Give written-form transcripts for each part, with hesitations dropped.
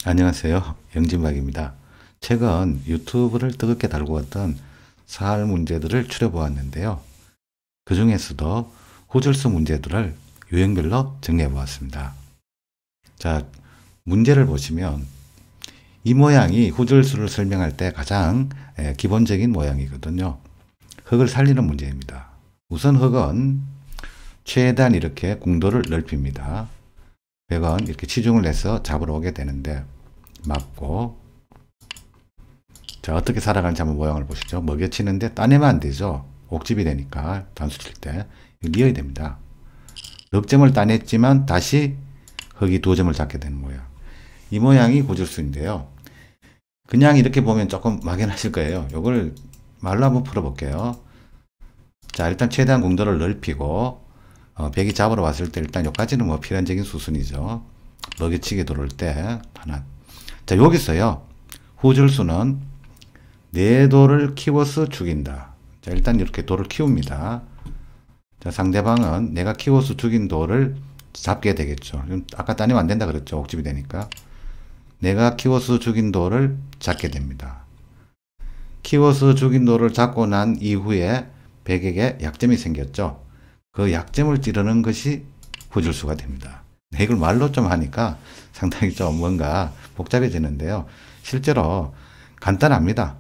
안녕하세요. 영진박입니다. 최근 유튜브를 뜨겁게 달고 왔던 사할 문제들을 추려보았는데요. 그 중에서도 호절수 문제들을 유형별로 정리해 보았습니다. 자, 문제를 보시면 이 모양이 호절수를 설명할 때 가장 기본적인 모양이거든요. 흙을 살리는 문제입니다. 우선 흙은 최대한 이렇게 궁도를 넓힙니다. 100원 이렇게 치중을 내서 잡으러 오게 되는데 맞고, 자 어떻게 살아가는지 한번 모양을 보시죠. 먹여치는데 따내면 안 되죠. 옥집이 되니까 단수 칠 때 이어야 됩니다. 넉 점을 따냈지만 다시 흙이 2점을 잡게 되는 모양. 이 모양이 호절수인데요. 그냥 이렇게 보면 조금 막연하실 거예요. 이걸 말로 한번 풀어볼게요. 자 일단 최대한 궁도를 넓히고 백이 잡으러 왔을 때 일단 여기까지는 뭐 필연적인 수순이죠. 먹여치기 들어올 때 하나. 자 여기서요 호절수는 내 돌을 키워서 죽인다. 자 일단 이렇게 돌을 키웁니다. 자 상대방은 내가 키워서 죽인 돌을 잡게 되겠죠. 아까 따내면 안 된다 그랬죠. 옥집이 되니까. 내가 키워서 죽인 돌을 잡게 됩니다. 키워서 죽인 돌을 잡고 난 이후에 백에게 약점이 생겼죠. 그 약점을 찌르는 것이 호절수가 됩니다. 이걸 말로 좀 하니까 상당히 좀 뭔가 복잡해지는데요. 실제로 간단합니다.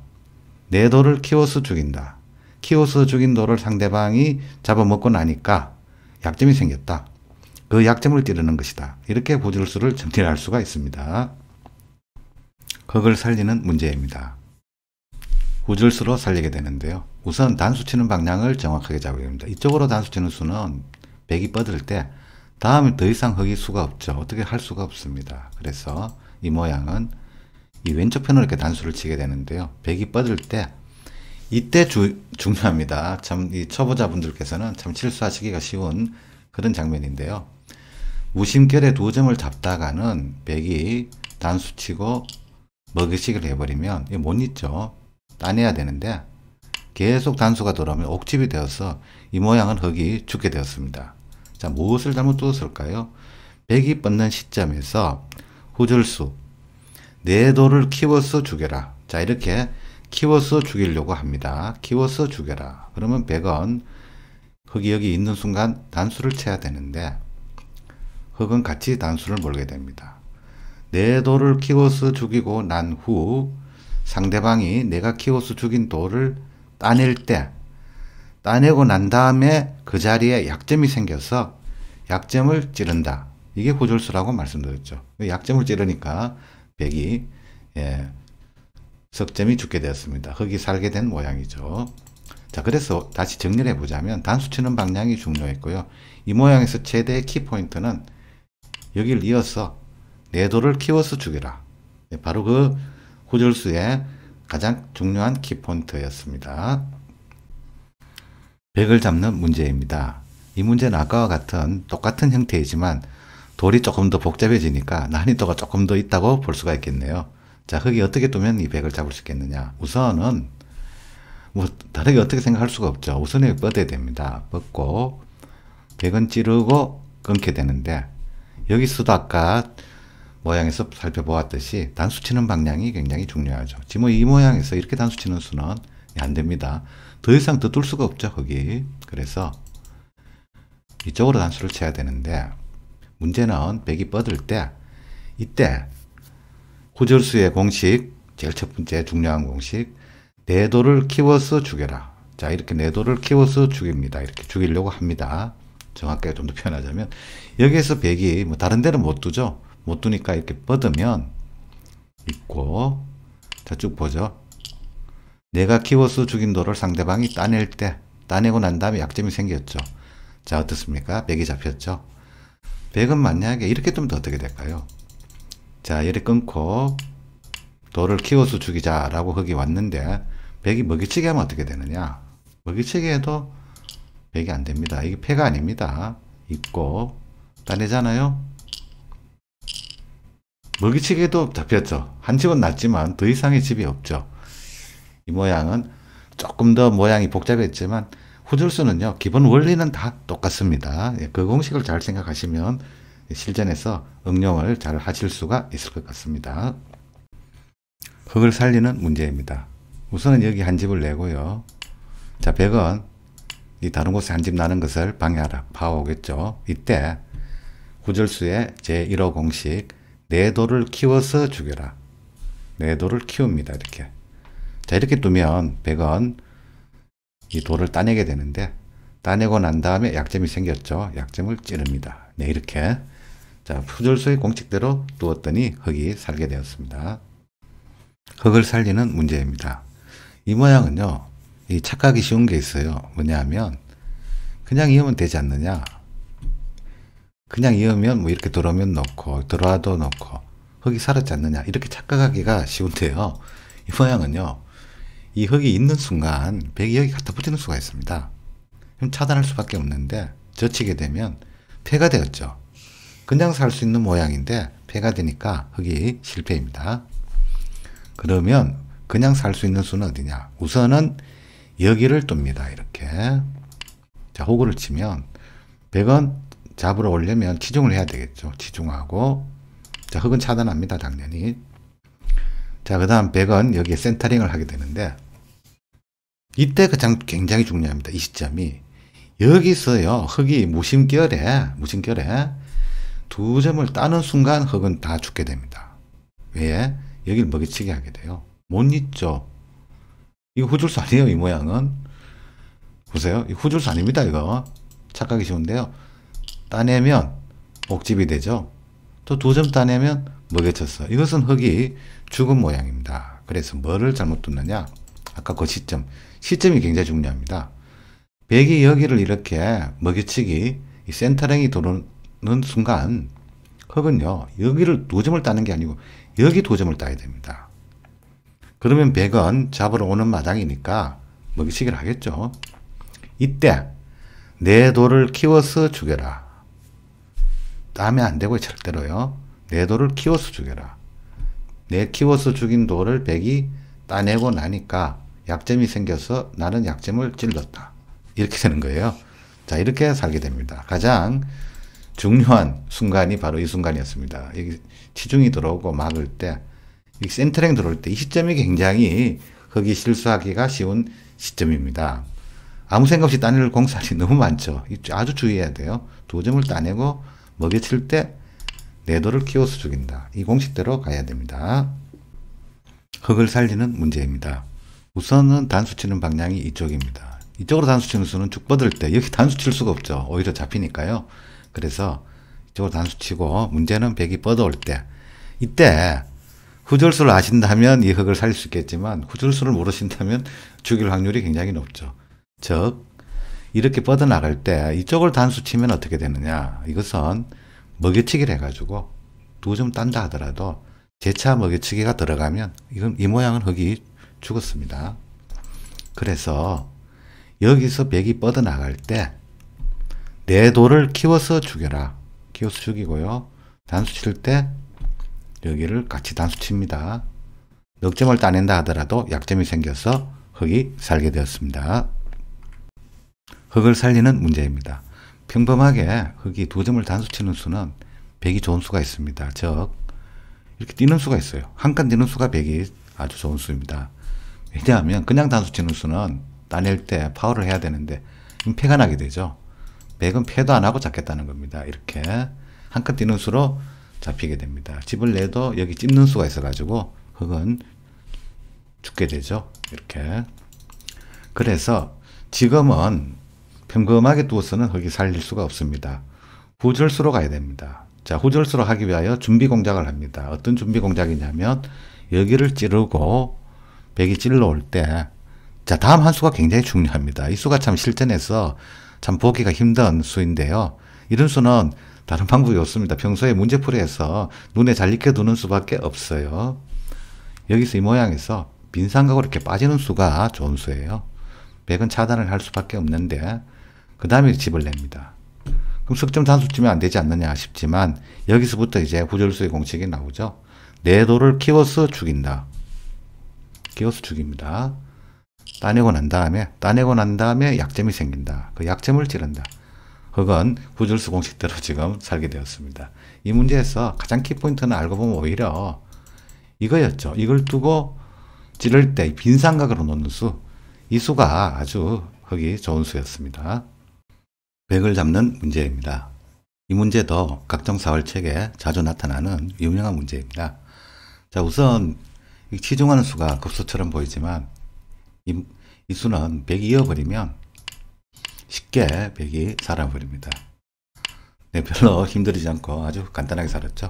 내 돌을 키워서 죽인다. 키워서 죽인 돌을 상대방이 잡아먹고 나니까 약점이 생겼다. 그 약점을 찌르는 것이다. 이렇게 호절수를 정리할 수가 있습니다. 흙을 살리는 문제입니다. 호절수로 살리게 되는데요. 우선 단수 치는 방향을 정확하게 잡아야 됩니다. 이쪽으로 단수 치는 수는 백이 뻗을 때 다음에 더 이상 흙이 수가 없죠. 어떻게 할 수가 없습니다. 그래서 이 모양은 이 왼쪽 편으로 이렇게 단수를 치게 되는데요. 백이 뻗을 때 이때 중요합니다. 참 이 초보자분들께서는 참 실수하시기가 쉬운 그런 장면인데요. 무심결에 2점을 잡다가는 백이 단수 치고 먹이식을 해버리면 이거 못 잊죠. 따내야 되는데 계속 단수가 들어오면 옥집이 되어서 이 모양은 흙이 죽게 되었습니다. 자, 무엇을 잘못 두었을까요? 백이 뻗는 시점에서 호절수 내 돌을 키워서 죽여라. 자, 이렇게 키워서 죽이려고 합니다. 키워서 죽여라. 그러면 백은 흙이 여기 있는 순간 단수를 쳐야 되는데 흙은 같이 단수를 몰게 됩니다. 내 돌을 키워서 죽이고 난 후 상대방이 내가 키워서 죽인 돌을 따낼 때 따내고 난 다음에 그 자리에 약점이 생겨서 약점을 찌른다. 이게 호절수라고 말씀드렸죠. 약점을 찌르니까 백이 석점이 죽게 되었습니다. 흙이 살게 된 모양이죠. 자, 그래서 다시 정리를 해보자면 단수 치는 방향이 중요했고요. 이 모양에서 최대의 키포인트는 여기를 이어서 내 돌을 키워서 죽여라. 바로 그 호절수의 가장 중요한 키포인트였습니다. 백을 잡는 문제입니다. 이 문제는 아까와 같은 똑같은 형태이지만 돌이 조금 더 복잡해지니까 난이도가 조금 더 있다고 볼 수가 있겠네요. 자, 흙이 어떻게 두면 이 백을 잡을 수 있겠느냐. 우선은 뭐 다르게 어떻게 생각할 수가 없죠. 우선 여기 뻗어야 됩니다. 뻗고 백은 찌르고 끊게 되는데 여기서도 아까 모양에서 살펴보았듯이 단수 치는 방향이 굉장히 중요하죠. 지금 이 모양에서 이렇게 단수 치는 수는 안 됩니다. 더 이상 더 뚫을 수가 없죠, 거기. 그래서 이쪽으로 단수를 쳐야 되는데 문제는 백이 뻗을 때 이때 호절수의 공식, 제일 첫 번째 중요한 공식, 내 돌을 키워서 죽여라. 자, 이렇게 내 돌을 키워서 죽입니다. 이렇게 죽이려고 합니다. 정확하게 좀 더 표현하자면 여기에서 백이 뭐 다른 데는 못 두죠. 못 두니까 이렇게 뻗으면 있고, 자, 쭉 보죠. 내가 키워서 죽인 돌을 상대방이 따낼 때, 따내고 난 다음에 약점이 생겼죠. 자, 어떻습니까? 백이 잡혔죠. 백은 만약에 이렇게 두면 어떻게 될까요? 자, 이렇게 끊고 돌을 키워서 죽이자라고 흙이 왔는데 백이 먹이치기 하면 어떻게 되느냐? 먹이치기 해도 백이 안 됩니다. 이게 패가 아닙니다. 있고 따내잖아요. 먹이치기도 잡혔죠. 한 집은 났지만 더 이상의 집이 없죠. 이 모양은 조금 더 모양이 복잡했지만 호절수는요 기본 원리는 다 똑같습니다. 그 공식을 잘 생각하시면 실전에서 응용을 잘 하실 수가 있을 것 같습니다. 흙을 살리는 문제입니다. 우선은 여기 한 집을 내고요. 자, 100원. 이 다른 곳에 한 집 나는 것을 방해하라. 파오겠죠. 이때 구절수의 제1호 공식, 내 돌을 키워서 죽여라. 내 돌을 키웁니다. 이렇게. 자, 이렇게 두면 100원 이 돌을 따내게 되는데, 따내고 난 다음에 약점이 생겼죠. 약점을 찌릅니다. 네, 이렇게. 자, 구절수의 공식대로 두었더니 흙이 살게 되었습니다. 흙을 살리는 문제입니다. 이 모양은요, 이 착각이 쉬운 게 있어요. 뭐냐 하면, 그냥 이으면 되지 않느냐. 그냥 이으면 뭐 이렇게 들어오면 넣고, 들어와도 넣고, 흙이 살았지 않느냐. 이렇게 착각하기가 쉬운데요. 이 모양은요, 이 흙이 있는 순간, 백이 여기 갖다 붙이는 수가 있습니다. 그럼 차단할 수밖에 없는데, 젖히게 되면 폐가 되었죠. 그냥 살 수 있는 모양인데, 폐가 되니까 흙이 실패입니다. 그러면 그냥 살 수 있는 수는 어디냐? 우선은 여기를 둡니다. 이렇게. 자, 호구를 치면 100원 잡으러 오려면 치중을 해야 되겠죠. 치중하고. 자, 흙은 차단합니다. 당연히. 자, 그 다음 100원 여기에 센터링을 하게 되는데, 이때 가장 굉장히 중요합니다. 이 시점이. 여기서요, 흙이 무심결에 두 점을 따는 순간 흙은 다 죽게 됩니다. 왜? 여기를 먹이치게 하게 돼요. 못 잊죠. 이거 후줄수 아니에요, 이 모양은. 보세요. 이 후줄수 아닙니다, 이거. 착각이 쉬운데요. 따내면 옥집이 되죠. 또 두 점 따내면 먹여쳤어. 이것은 흙이 죽은 모양입니다. 그래서 뭐를 잘못 뒀느냐? 아까 그 시점이 굉장히 중요합니다. 백이 여기를 이렇게 먹여치기, 이 센터링이 들어오는 순간 흙은요, 여기를 두 점을 따는 게 아니고 여기 두 점을 따야 됩니다. 그러면 100원 잡으러 오는 마당이니까 먹이치기를 하겠죠. 이때 내 돌을 키워서 죽여라. 따면 안 되고 절대로요. 내 돌을 키워서 죽여라. 내 키워서 죽인 돌을 백이 따내고 나니까 약점이 생겨서 나는 약점을 찔렀다. 이렇게 되는 거예요. 자, 이렇게 살게 됩니다. 가장 중요한 순간이 바로 이 순간이었습니다. 여기 치중이 들어오고 막을 때, 이 센터링 들어올 때 이 시점이 굉장히 흙이 실수하기가 쉬운 시점입니다. 아무 생각 없이 따낼 공살이 너무 많죠. 아주 주의해야 돼요. 두 점을 따내고 먹여칠 때 내 돌을 키워서 죽인다. 이 공식대로 가야 됩니다. 흙을 살리는 문제입니다. 우선은 단수 치는 방향이 이쪽입니다. 이쪽으로 단수 치는 수는 쭉 뻗을 때 여기 단수 칠 수가 없죠. 오히려 잡히니까요. 그래서 이쪽으로 단수 치고, 문제는 백이 뻗어올 때, 이때 후절수를 아신다면 이 흙을 살릴 수 있겠지만 후절수를 모르신다면 죽일 확률이 굉장히 높죠. 즉 이렇게 뻗어나갈 때 이쪽을 단수 치면 어떻게 되느냐. 이것은 먹여치기를 해가지고 두 점 딴다 하더라도 재차 먹여치기가 들어가면 이 모양은 흙이 죽었습니다. 그래서 여기서 백이 뻗어나갈 때 내 돌을 키워서 죽여라. 키워서 죽이고요. 단수 칠 때 여기를 같이 단수 칩니다. 넉 점을 따낸다 하더라도 약점이 생겨서 흙이 살게 되었습니다. 흙을 살리는 문제입니다. 평범하게 흙이 두 점을 단수 치는 수는 백이 좋은 수가 있습니다. 즉 이렇게 뛰는 수가 있어요. 한 칸 뛰는 수가 백이 아주 좋은 수입니다. 왜냐하면 그냥 단수 치는 수는 따낼 때 파워를 해야 되는데 패가 나게 되죠. 백은 패도 안 하고 잡겠다는 겁니다. 이렇게 한 칸 뛰는 수로 잡히게 됩니다. 집을 내도 여기 찝는 수가 있어가지고 흙은 죽게 되죠. 이렇게. 그래서 지금은 평범하게 두어서는 흙이 살릴 수가 없습니다. 후절수로 가야 됩니다. 자, 후절수로 하기 위하여 준비 공작을 합니다. 어떤 준비 공작이냐면 여기를 찌르고 백이 찔러 올 때, 자, 다음 한 수가 굉장히 중요합니다. 이 수가 참 실전에서 참 보기가 힘든 수인데요. 이런 수는 다른 방법이 없습니다. 평소에 문제풀이에서 눈에 잘 익혀두는 수밖에 없어요. 여기서 이 모양에서 빈삼각으로 이렇게 빠지는 수가 좋은 수예요. 백은 차단을 할 수밖에 없는데 그 다음에 집을 냅니다. 그럼 석점 단수 치면 안 되지 않느냐 싶지만 여기서부터 이제 후절수의 공식이 나오죠. 내 돌을 키워서 죽인다. 키워서 죽입니다. 따내고 난 다음에 약점이 생긴다. 그 약점을 찌른다. 흙은 후줄수 공식대로 지금 살게 되었습니다. 이 문제에서 가장 키포인트는 알고 보면 오히려 이거였죠. 이걸 두고 찌를 때 빈삼각으로 놓는 수, 이 수가 아주 흙이 좋은 수였습니다. 백을 잡는 문제입니다. 이 문제도 각종 사활책에 자주 나타나는 유명한 문제입니다. 자, 우선 치중하는 수가 급수처럼 보이지만 이 수는 100이 이어버리면 쉽게 100이 살아버립니다. 네, 별로 힘들이지 않고 아주 간단하게 살았죠.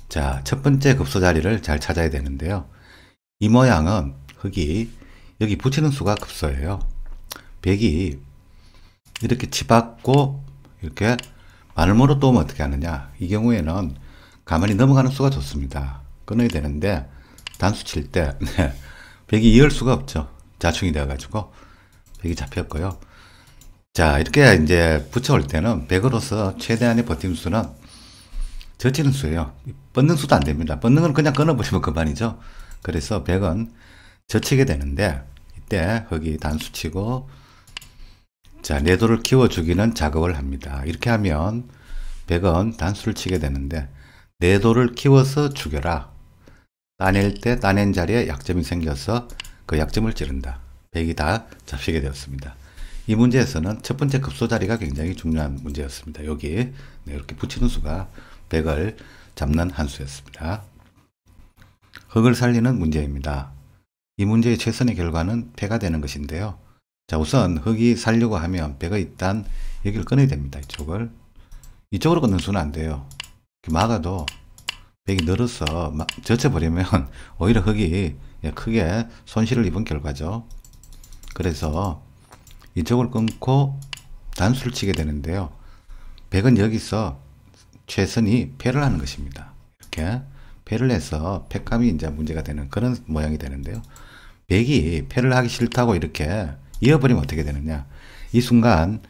자, 첫 번째 급소 자리를 잘 찾아야 되는데요. 이 모양은 흙이 여기 붙이는 수가 급소예요. 100이 이렇게 치받고 이렇게 마늘모로 또 오면 어떻게 하느냐. 이 경우에는 가만히 넘어가는 수가 좋습니다. 끊어야 되는데 단수 칠 때 100이 이을 수가 없죠. 자충이 되어가지고 100이 잡혔고요. 자, 이렇게 이제 붙여올 때는 100으로서 최대한의 버팀 수는 젖히는 수예요. 뻗는 수도 안 됩니다. 뻗는 건 그냥 끊어버리면 그만이죠. 그래서 100은 젖히게 되는데 이때 흙이 단수 치고 자, 내도를 키워주기는 작업을 합니다. 이렇게 하면 100은 단수를 치게 되는데 내도를 키워서 죽여라. 따낼 때 따낸 자리에 약점이 생겨서 그 약점을 찌른다. 100이 다 잡히게 되었습니다. 이 문제에서는 첫 번째 급소 자리가 굉장히 중요한 문제였습니다. 여기 이렇게 붙이는 수가 100을 잡는 한 수였습니다. 흙을 살리는 문제입니다. 이 문제의 최선의 결과는 폐가 되는 것인데요. 자, 우선 흙이 살려고 하면 100의 일단 여기를 끊어야 됩니다. 이쪽으로 끊는 수는 안 돼요. 막아도 100이 늘어서 젖혀버리면 오히려 흙이 크게 손실을 입은 결과죠. 그래서 이쪽을 끊고 단수를 치게 되는데요. 100은 여기서 최선이 폐를 하는 것입니다. 이렇게 폐를 해서 폐감이 이제 문제가 되는 그런 모양이 되는데요. 100이 폐를 하기 싫다고 이렇게 이어버리면 어떻게 되느냐. 이 순간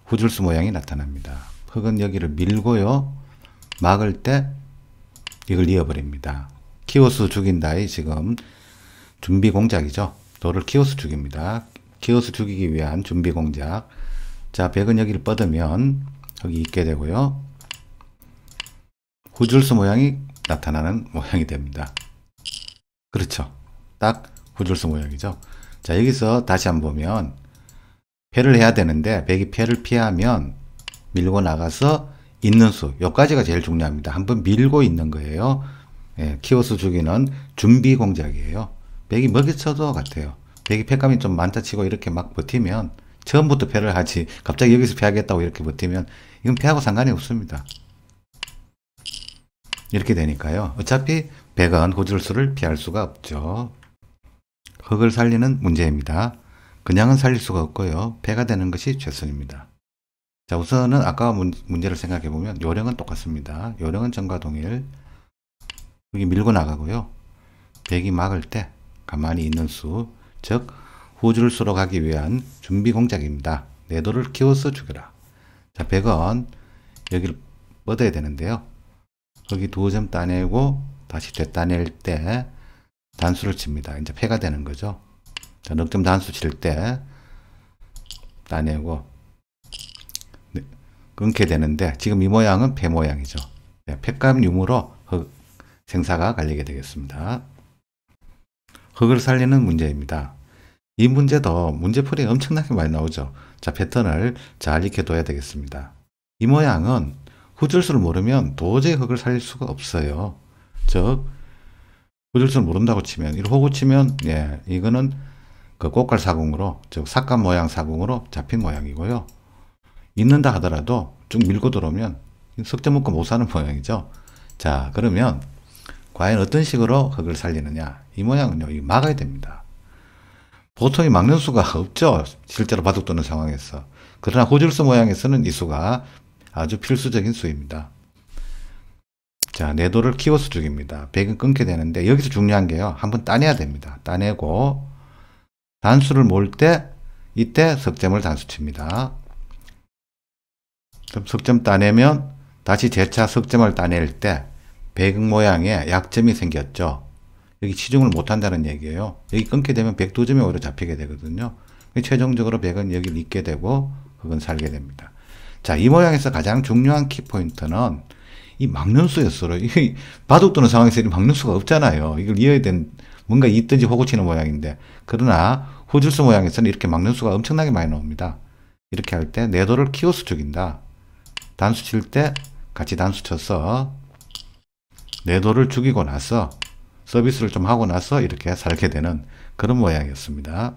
후줄수 모양이 나타납니다. 흙은 여기를 밀고요. 막을 때 이걸 이어버립니다. 키워서 죽인다의 지금 준비 공작이죠. 돌을 키워서 죽입니다. 키워서 죽이기 위한 준비 공작. 자, 100은 여기를 뻗으면 흙이 있게 되고요. 후줄수 모양이 나타나는 모양이 됩니다. 그렇죠. 딱 후줄수 모양이죠. 자, 여기서 다시 한번 보면 폐를 해야 되는데 100이 폐를 피하면 밀고 나가서 있는 수, 여기까지가 제일 중요합니다. 한번 밀고 있는 거예요. 예, 키워서 죽이는 준비 공작이에요. 100이 먹이쳐도 같아요. 100이 폐감이 좀 많다 치고 이렇게 막 버티면 처음부터 폐를 하지 갑자기 여기서 폐하겠다고 이렇게 버티면 이건 폐하고 상관이 없습니다. 이렇게 되니까요. 어차피 100은 후줄수를 피할 수가 없죠. 흙을 살리는 문제입니다. 그냥은 살릴 수가 없고요. 폐가 되는 것이 최선입니다. 자, 우선은 아까 문제를 생각해 보면 요령은 똑같습니다. 요령은 전과 동일. 여기 밀고 나가고요. 100이 막을 때 가만히 있는 수, 즉 후줄수로 가기 위한 준비 공작입니다. 내도를 키워서 죽여라. 자, 100은 여기를 뻗어야 되는데요. 여기 2점 따내고 다시 되따낼 때 단수를 칩니다. 이제 폐가 되는 거죠. 자, 넉점 단수 칠 때 따내고 끊게 되는데 지금 이 모양은 폐 모양이죠. 네, 폐감 유무로 생사가 갈리게 되겠습니다. 흙을 살리는 문제입니다. 이 문제도 문제풀이 엄청나게 많이 나오죠. 자, 패턴을 잘 익혀둬야 되겠습니다. 이 모양은 후줄수를 모르면 도저히 흙을 살릴 수가 없어요. 즉 후줄수를 모른다고 치면 이렇게 호구 치면 예, 이거는 그 꽃갈 사궁으로 즉 삭감 모양 사궁으로 잡힌 모양이고요. 있는다 하더라도 쭉 밀고 들어오면 석재 먹고 못 사는 모양이죠. 자, 그러면 과연 어떤 식으로 흙을 살리느냐. 이 모양은요, 이 막아야 됩니다. 보통이 막는 수가 없죠. 실제로 바둑 두는 상황에서. 그러나 후줄수 모양에서는 이 수가 아주 필수적인 수입니다. 자, 내도를 키워서 죽입니다. 100은 끊게 되는데 여기서 중요한 게요. 한번 따내야 됩니다. 따내고 단수를 몰 때 이때 석점을 단수 칩니다. 그럼 석점 따내면 다시 재차 석점을 따낼 때 100 모양의 약점이 생겼죠. 여기 치중을 못한다는 얘기예요. 여기 끊게 되면 102점이 오히려 잡히게 되거든요. 최종적으로 100은 여기를 잇게 되고 흙은 살게 됩니다. 자, 이 모양에서 가장 중요한 키포인트는 이 막는 수였어요. 이 바둑 두는 상황에서 이 막는 수가 없잖아요. 이걸 이어야 된 뭔가 있든지 호구 치는 모양인데, 그러나 후줄수 모양에서는 이렇게 막는 수가 엄청나게 많이 나옵니다. 이렇게 할 때 내도를 키워서 죽인다. 단수 칠 때 같이 단수 쳐서 내도를 죽이고 나서 서비스를 좀 하고 나서 이렇게 살게 되는 그런 모양이었습니다.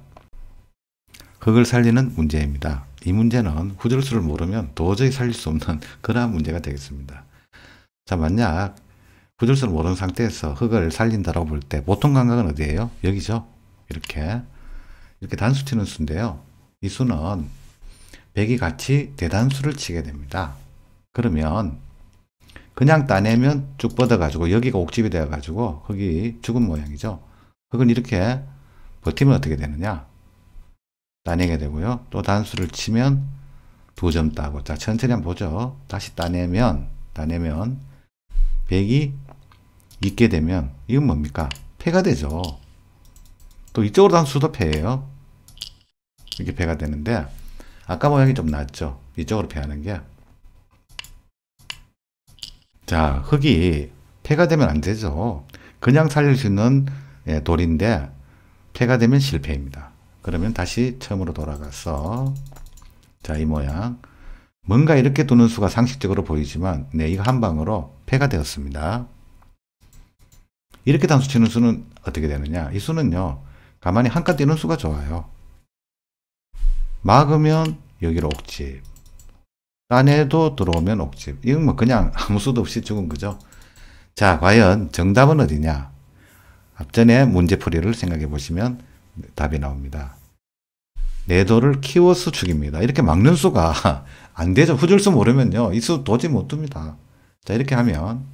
흙을 살리는 문제입니다. 이 문제는 후줄수를 모르면 도저히 살릴 수 없는 그러한 문제가 되겠습니다. 자, 만약 후줄수를 모르는 상태에서 흙을 살린다고 볼 때 보통 감각은 어디예요? 여기죠. 이렇게 단수 치는 수인데요. 이 수는 백이 같이 대단수를 치게 됩니다. 그러면 그냥 따내면 쭉 뻗어가지고 여기가 옥집이 되어가지고 흙이 죽은 모양이죠. 흙은 이렇게 버티면 어떻게 되느냐? 따내게 되고요. 또 단수를 치면 2점 따고. 자, 천천히 한번 보죠. 다시 따내면 백이 있게 되면 이건 뭡니까? 패가 되죠. 또 이쪽으로 단수도 패예요. 이렇게 패가 되는데 아까 모양이 좀 낫죠. 이쪽으로 패하는 게. 자, 흙이 패가 되면 안 되죠. 그냥 살릴 수 있는 돌인데 패가 되면 실패입니다. 그러면 다시 처음으로 돌아가서, 자, 이 모양. 뭔가 이렇게 두는 수가 상식적으로 보이지만, 네, 이거 한 방으로 패가 되었습니다. 이렇게 단수 치는 수는 어떻게 되느냐? 이 수는요, 가만히 한 칸 뛰는 수가 좋아요. 막으면 여기로 옥집. 따내도 들어오면 옥집. 이건 뭐 그냥 아무 수도 없이 죽은 거죠. 자, 과연 정답은 어디냐? 앞전에 문제풀이를 생각해 보시면 답이 나옵니다. 내도를 키워서 죽입니다. 이렇게 막는 수가 안 되죠. 후줄수 모르면요, 이 수 도저히 못 둡니다. 자, 이렇게 하면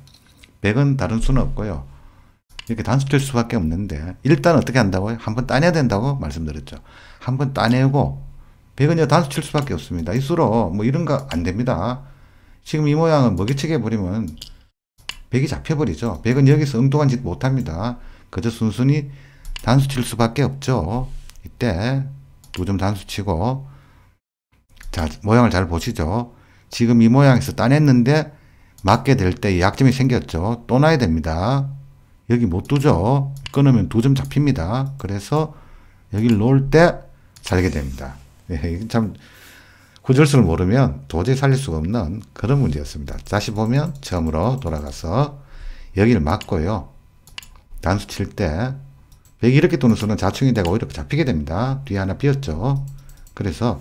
백은 다른 수는 없고요. 이렇게 단수 칠 수밖에 없는데, 일단 어떻게 한다고요? 한번 따내야 된다고 말씀드렸죠. 한번 따내고 백은 단수 칠 수밖에 없습니다. 이 수로 뭐 이런 거 안 됩니다. 지금 이 모양은 먹이치기 해버리면 백이 잡혀버리죠. 백은 여기서 엉뚱한 짓 못합니다. 그저 순순히 단수 칠 수밖에 없죠. 이때 2점 단수 치고, 자, 모양을 잘 보시죠. 지금 이 모양에서 따냈는데 맞게 될 때 약점이 생겼죠. 또 놔야 됩니다. 여기 못 두죠. 끊으면 2점 잡힙니다. 그래서 여기를 놓을 때 살게 됩니다. 네, 참 후줄수를 모르면 도저히 살릴 수가 없는 그런 문제였습니다. 다시 보면 처음으로 돌아가서 여기를 막고요. 단수 칠 때 백이 이렇게 두는 수는 자충이 되고 오히려 잡히게 됩니다. 뒤에 하나 비었죠. 그래서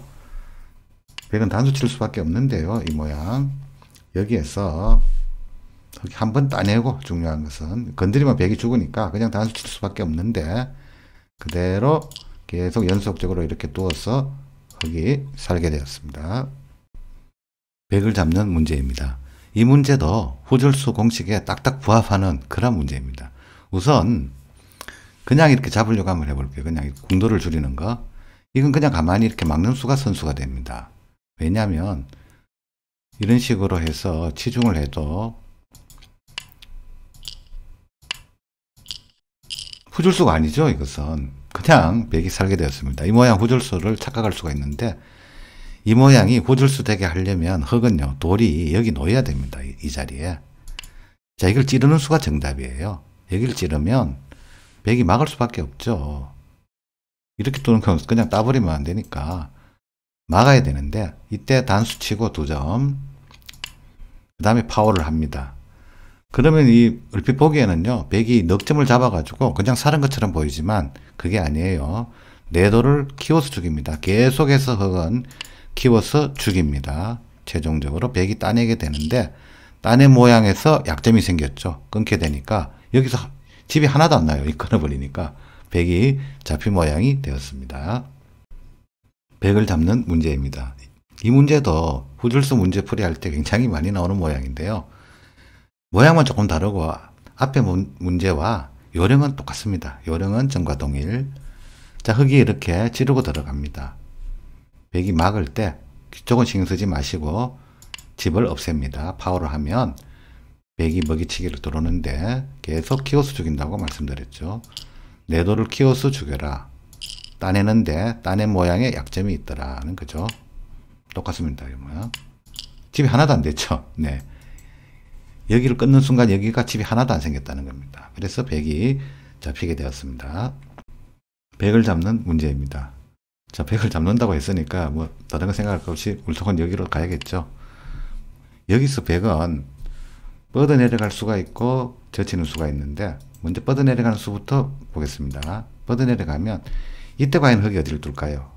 백은 단수 칠 수밖에 없는데요. 이 모양. 여기에서 한 번 따내고, 중요한 것은 건드리면 백이 죽으니까 그냥 단수 칠 수밖에 없는데 그대로 계속 연속적으로 이렇게 두어서 흙이 살게 되었습니다. 백을 잡는 문제입니다. 이 문제도 후줄수 공식에 딱딱 부합하는 그런 문제입니다. 우선 그냥 이렇게 잡으려고 한번 해볼게요. 그냥 궁도를 줄이는 거. 이건 그냥 가만히 이렇게 막는 수가 선수가 됩니다. 왜냐하면 이런 식으로 해서 치중을 해도 후줄수가 아니죠. 이것은 그냥 백이 살게 되었습니다. 이 모양 후줄수를 착각할 수가 있는데, 이 모양이 후줄수 되게 하려면 흙은요, 돌이 여기 놓여야 됩니다. 이 자리에. 자, 이걸 찌르는 수가 정답이에요. 여기를 찌르면 백이 막을 수밖에 없죠. 이렇게 두는 건 그냥 따버리면 안 되니까 막아야 되는데, 이때 단수 치고 2점, 그 다음에 파워를 합니다. 그러면 이 얼핏 보기에는요, 백이 넉점을 잡아가지고 그냥 사는 것처럼 보이지만 그게 아니에요. 내도를 키워서 죽입니다. 계속해서 흙은 키워서 죽입니다. 최종적으로 백이 따내게 되는데, 따낸 모양에서 약점이 생겼죠. 끊게 되니까 여기서 집이 하나도 안 나요. 이 끊어버리니까 백이 잡힌 모양이 되었습니다. 백을 잡는 문제입니다. 이 문제도 후줄수 문제 풀이할 때 굉장히 많이 나오는 모양인데요. 모양만 조금 다르고 앞에 문제와 요령은 똑같습니다. 요령은 전과 동일. 자, 흙이 이렇게 찌르고 들어갑니다. 백이 막을 때 조금 신경 쓰지 마시고 집을 없앱니다. 파워를 하면 백이 먹이치기를 들어오는데 계속 키워서 죽인다고 말씀드렸죠. 내도를 키워서 죽여라. 따내는데 따낸 모양에 약점이 있더라는 거죠. 똑같습니다. 이 모양. 집이 하나도 안 됐죠. 네. 여기를 끊는 순간 여기가 집이 하나도 안 생겼다는 겁니다. 그래서 100이 잡히게 되었습니다. 100을 잡는 문제입니다. 자, 100을 잡는다고 했으니까 뭐 다른 거 생각할 것 없이 물속은 여기로 가야겠죠. 여기서 100은 뻗어 내려갈 수가 있고 젖히는 수가 있는데, 먼저 뻗어 내려가는 수부터 보겠습니다. 뻗어 내려가면 이때 과연 흙이 어디를 뚫까요?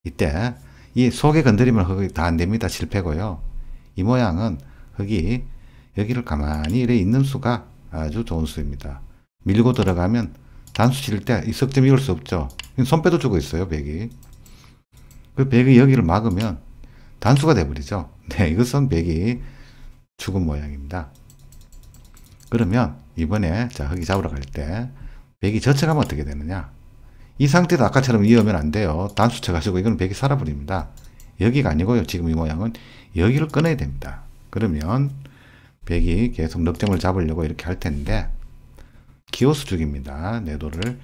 이때 이 속에 건드리면 흙이 다 안됩니다. 실패고요. 이 모양은 흙이 여기를 가만히 이래 있는 수가 아주 좋은 수입니다. 밀고 들어가면 단수 칠 때 이 석점 이을 수 없죠. 손 빼도 주고 있어요, 100이. 그 100이 여기를 막으면 단수가 돼버리죠. 네, 이것은 100이 죽은 모양입니다. 그러면 이번에 자, 흙이 잡으러 갈 때 100이 젖혀가면 어떻게 되느냐? 이 상태도 아까처럼 이으면 안 돼요. 단수 쳐가지고 이건 100이 살아버립니다. 여기가 아니고요. 지금 이 모양은 여기를 끊어야 됩니다. 그러면 100이 계속 넉점을 잡으려고 이렇게 할 텐데, 키워서 죽입니다. 내 돌을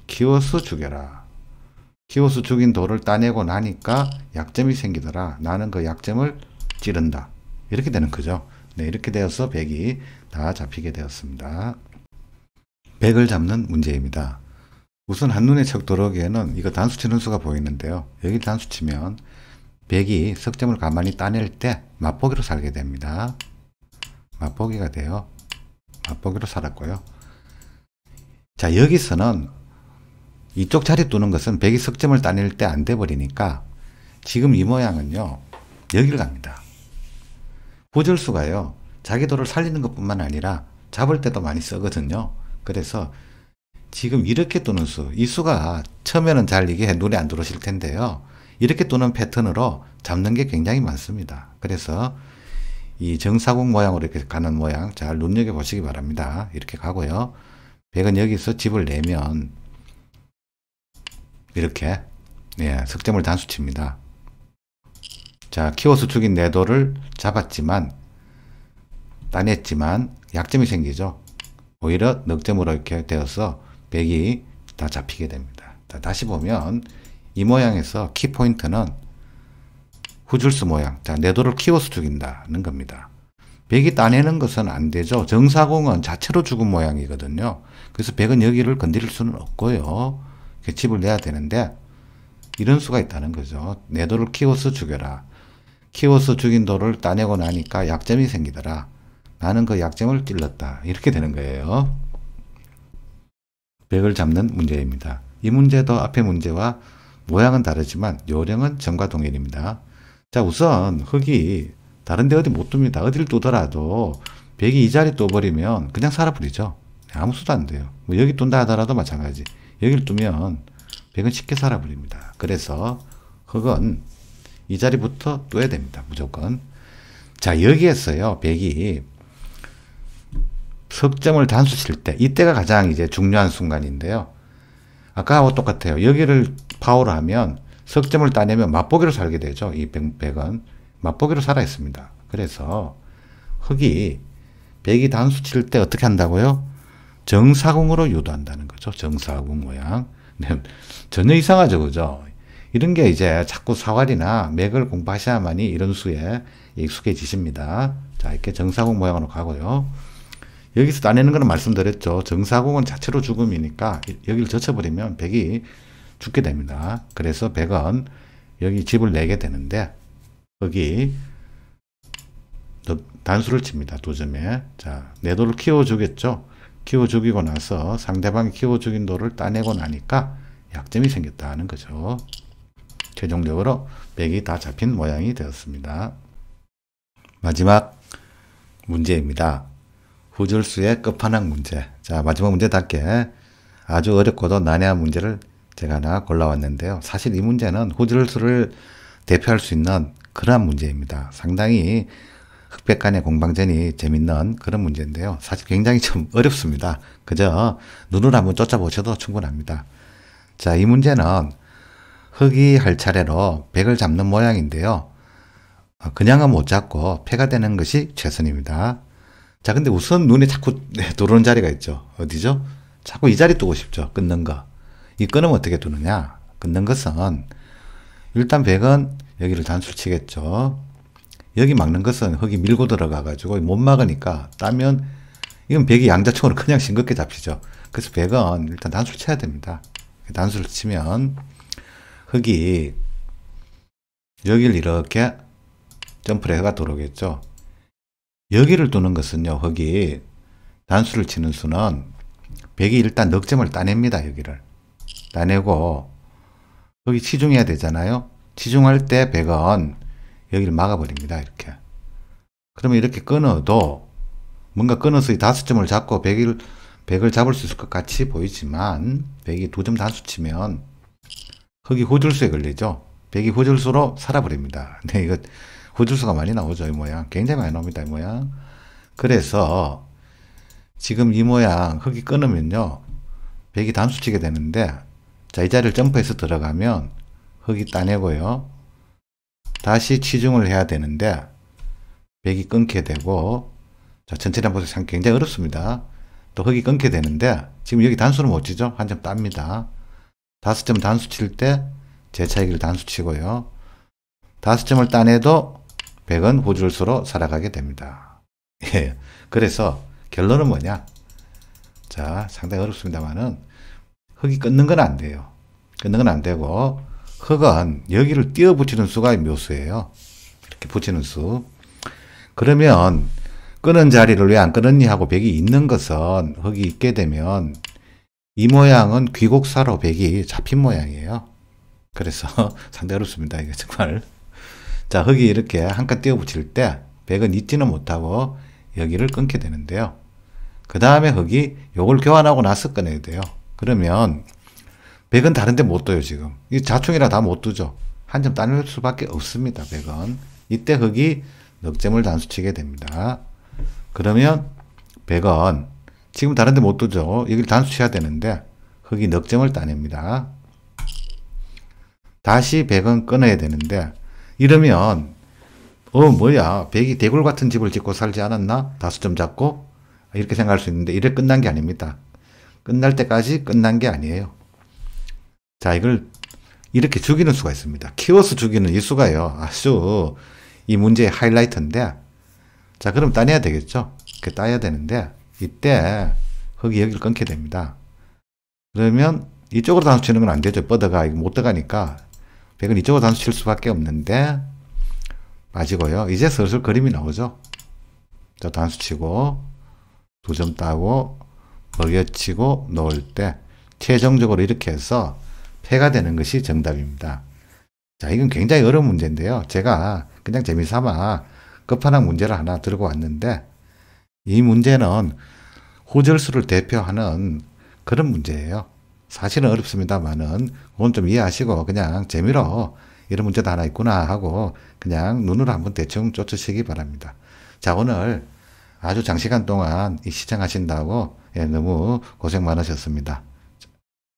키워서 죽여라. 키워서 죽인 돌을 따내고 나니까 약점이 생기더라. 나는 그 약점을 찌른다. 이렇게 되는 거죠. 네, 이렇게 되어서 100이 다 잡히게 되었습니다. 100을 잡는 문제입니다. 우선 한눈에 척 들어오기에는 이거 단수 치는 수가 보이는데요. 여기 단수 치면 100이 석점을 가만히 따낼 때 맛보기로 살게 됩니다. 맛보기가 돼요. 맛보기로 살았고요. 자, 여기서는 이쪽 자리 두는 것은 100이 석점을 따낼 때 안 돼 버리니까 지금 이 모양은요, 여기를 갑니다. 구절수가요, 자기 돌을 살리는 것뿐만 아니라 잡을 때도 많이 쓰거든요. 그래서 지금 이렇게 두는 수, 이 수가 처음에는 잘 이게 눈에 안 들어오실 텐데요. 이렇게 두는 패턴으로 잡는 게 굉장히 많습니다. 그래서 이 정사각 모양으로 이렇게 가는 모양 잘 눈여겨보시기 바랍니다. 이렇게 가고요. 100은 여기서 집을 내면 이렇게 석점을 단수 칩니다. 자, 키워서 죽인 내 돌을 잡았지만, 따냈지만 약점이 생기죠. 오히려 넉점으로 이렇게 되어서 100이 다 잡히게 됩니다. 자, 다시 보면 이 모양에서 키포인트는 후줄수 모양. 자, 내 돌을 키워서 죽인다는 겁니다. 100이 따내는 것은 안 되죠. 정사공은 자체로 죽은 모양이거든요. 그래서 100은 여기를 건드릴 수는 없고요. 집을 내야 되는데 이런 수가 있다는 거죠. 내 돌을 키워서 죽여라. 키워서 죽인 돌을 따내고 나니까 약점이 생기더라. 나는 그 약점을 찔렀다. 이렇게 되는 거예요. 100을 잡는 문제입니다. 이 문제도 앞의 문제와 모양은 다르지만 요령은 점과 동일입니다. 자, 우선 흙이 다른 데 어디 못 둡니다. 어디를 두더라도 100이 이 자리 둬버리면 그냥 살아버리죠. 아무 수도 안 돼요. 뭐 여기 둔다 하더라도 마찬가지. 여기를 두면 100은 쉽게 살아버립니다. 그래서 흙은 이 자리부터 둬야 됩니다. 무조건. 자, 여기에서요, 100이 석점을 단수 칠 때, 이때가 가장 이제 중요한 순간인데요. 아까하고 똑같아요. 여기를 파워로 하면 석점을 따내면 맛보기로 살게 되죠. 이 100은 맛보기로 살아 있습니다. 그래서 흙이 100이 단수 칠 때 어떻게 한다고요? 정사공으로 유도한다는 거죠. 정사공 모양. 네, 전혀 이상하죠, 그죠? 이런 게 이제 자꾸 사활이나 맥을 공부하셔야만이 이런 수에 익숙해지십니다. 자, 이렇게 정사공 모양으로 가고요. 여기서 따내는 거는 말씀드렸죠. 정사공은 자체로 죽음이니까 여기를 젖혀버리면 100이 죽게 됩니다. 그래서 100은 여기 집을 내게 되는데 여기 단수를 칩니다. 두 점에. 자, 내 돌을 키워 주겠죠. 키워 죽이고 나서 상대방이 키워 죽인 돌을 따내고 나니까 약점이 생겼다는 거죠. 최종적으로 100이 다 잡힌 모양이 되었습니다. 마지막 문제입니다. 후절수의 끝판왕 문제. 자, 마지막 문제답게 아주 어렵고도 난해한 문제를 제가 하나 골라왔는데요. 사실 이 문제는 후절수를 대표할 수 있는 그러한 문제입니다. 상당히 흑백 간의 공방전이 재밌는 그런 문제인데요. 사실 굉장히 좀 어렵습니다. 그저 눈으로 한번 쫓아보셔도 충분합니다. 자, 이 문제는 흙이 할 차례로 100을 잡는 모양인데요. 그냥은 못 잡고 패가 되는 것이 최선입니다. 자, 근데 우선 눈에 자꾸 들어오는 자리가 있죠. 어디죠? 자꾸 이 자리 두고 싶죠. 끊는 거. 이 끊으면 어떻게 두느냐? 끊는 것은 일단 100은 여기를 단수를 치겠죠. 여기 막는 것은 흙이 밀고 들어가 가지고 못 막으니까 따면 이건 백이 양자총으로 그냥 싱겁게 잡히죠. 그래서 백은 일단 단수를 쳐야 됩니다. 단수를 치면 흙이 여기를 이렇게 점프를 해가 들어오겠죠. 여기를 두는 것은요, 흙이 단수를 치는 수는 백이 일단 넉점을 따냅니다. 여기를 따내고 흙이 치중해야 되잖아요. 치중할 때 백은 여기를 막아버립니다. 이렇게. 그러면 이렇게 끊어도 뭔가 끊어서 이 5점을 잡고 백을 잡을 수 있을 것 같이 보이지만 백이 2점 단수 치면 흙이 호줄수에 걸리죠. 백이 호줄수로 살아버립니다. 네, 이거 호줄수가 많이 나오죠. 이 모양. 굉장히 많이 나옵니다. 이 모양. 그래서 지금 이 모양 흙이 끊으면요. 백이 단수 치게 되는데 자, 이 자리를 점프해서 들어가면 흙이 따내고요. 다시 치중을 해야 되는데 백이 끊게 되고 자, 전체를 한번 보세요. 굉장히 어렵습니다. 또 흙이 끊게 되는데 지금 여기 단수는 못 치죠. 한 점 땁니다. 5점 단수 칠 때 재차기를 단수 치고요. 5점을 따내도 백은 호줄수로 살아가게 됩니다. 예. 그래서 결론은 뭐냐? 자, 상당히 어렵습니다만은 흙이 끊는 건 안 돼요. 끊는 건 안 되고 흙은 여기를 띄어 붙이는 수가 묘수예요. 이렇게 붙이는 수. 그러면 끊은 자리를 왜 안 끊었니 하고 백이 있는 것은 흙이 있게 되면 이 모양은 귀곡사로 백이 잡힌 모양이에요. 그래서 상당히 어렵습니다. 이게 정말. 자, 흙이 이렇게 한 칸 띄어 붙일 때 백은 있지는 못하고 여기를 끊게 되는데요. 그 다음에 흙이 요걸 교환하고 나서 꺼내야 돼요. 그러면 백은 다른데 못 둬요. 지금 이 자충이라 다 못 두죠. 한 점 따낼 수밖에 없습니다. 백은 이때 흙이 넉점을 단수치게 됩니다. 그러면 백은 지금 다른데 못 두죠. 여기를 단수쳐야 되는데 흙이 넉점을 따냅니다. 다시 백은 끊어야 되는데 이러면 뭐야 백이 대굴 같은 집을 짓고 살지 않았나? 5점 잡고 이렇게 생각할 수 있는데 이래 끝난 게 아닙니다. 끝날 때까지 끝난 게 아니에요. 자, 이걸 이렇게 죽이는 수가 있습니다. 키워서 죽이는 이 수가요. 아주 이 문제의 하이라이트인데 자, 그럼 따내야 되겠죠. 이렇게 따야 되는데 이때 흙이 여기를 끊게 됩니다. 그러면 이쪽으로 단수 치는 건 안 되죠. 뻗어가 이거 못 들어가니까 백은 이쪽으로 단수 칠 수밖에 없는데 빠지고요. 이제 슬슬 그림이 나오죠. 자, 단수 치고 2점 따고 먹여치고 놓을 때 최종적으로 이렇게 해서 패가 되는 것이 정답입니다. 자, 이건 굉장히 어려운 문제인데요. 제가 그냥 재미삼아 끝판왕 문제를 하나 들고 왔는데 이 문제는 호절수를 대표하는 그런 문제예요. 사실은 어렵습니다만은 그건 좀 이해하시고 그냥 재미로 이런 문제도 하나 있구나 하고 그냥 눈으로 한번 대충 쫓으시기 바랍니다. 자, 오늘 아주 장시간 동안 시청하신다고 너무 고생 많으셨습니다.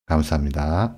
감사합니다.